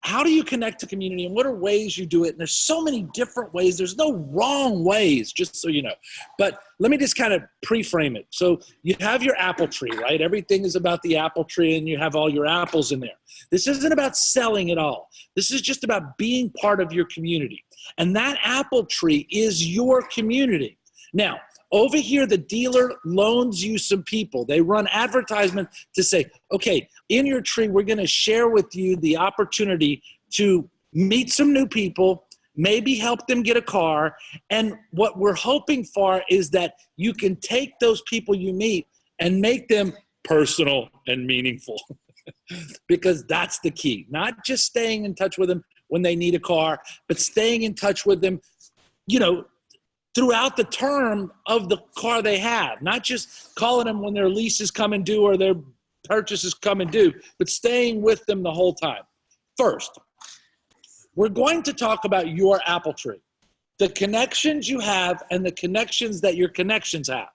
how do you connect to community, and what are ways you do it? And there's so many different ways. There's no wrong ways, just so you know. But let me just kind of pre-frame it. So you have your apple tree, right? Everything is about the apple tree, and you have all your apples in there. This isn't about selling at all. This is just about being part of your community. And that apple tree is your community. Now, over here, the dealer loans you some people. They run advertisements to say, okay, in your tree, we're going to share with you the opportunity to meet some new people, maybe help them get a car. And what we're hoping for is that you can take those people you meet and make them personal and meaningful. Because that's the key. Not just staying in touch with them when they need a car, but staying in touch with them, throughout the term of the car they have. Not just calling them when their leases come and due or their purchases come and due, but staying with them the whole time. First, we're going to talk about your apple tree, the connections you have and the connections that your connections have,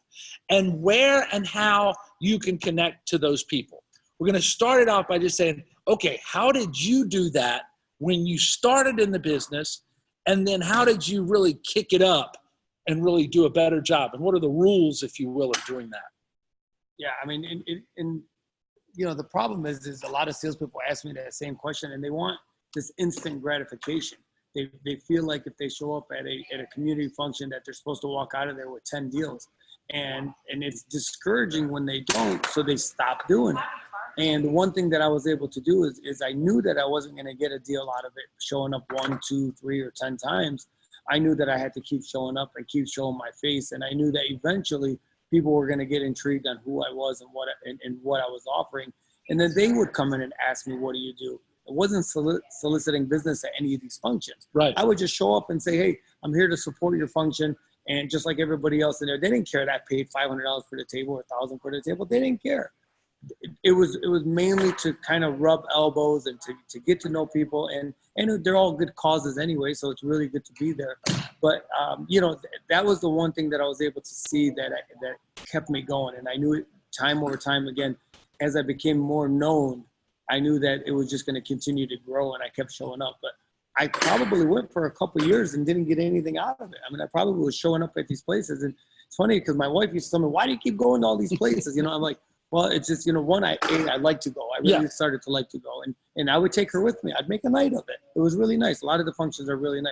and where and how you can connect to those people. We're going to start it off by just saying, okay, how did you do that when you started in the business? And then how did you really kick it up and really do a better job? And what are the rules, if you will, of doing that? Yeah, I mean, the problem is a lot of salespeople ask me that same question, and they want this instant gratification. They feel like if they show up at a community function that they're supposed to walk out of there with 10 deals. And it's discouraging when they don't, so they stop doing it. And one thing that I was able to do is I knew that I wasn't going to get a deal out of it showing up 1, 2, 3, or 10 times. I knew that I had to keep showing up and keep showing my face. And I knew that eventually people were going to get intrigued on who I was and what I was offering. And then they would come in and ask me, what do you do? It wasn't soliciting business at any of these functions. Right. I would just show up and say, hey, I'm here to support your function. And just like everybody else in there, they didn't care that I paid $500 for the table or $1,000 for the table. They didn't care. It was mainly to kind of rub elbows and to get to know people, and they're all good causes anyway, so it's really good to be there. But that was the one thing that I was able to see that kept me going, and I knew it time over time again. As I became more known, I knew that it was just going to continue to grow, and I kept showing up. But I probably went for a couple of years and didn't get anything out of it. I mean, I probably was showing up at these places, and it's funny because my wife used to tell me, "Why do you keep going to all these places?" I'm like, well, it's just, one, I like to go. I really started to like to go. And I would take her with me. I'd make a night of it. It was really nice. A lot of the functions are really nice.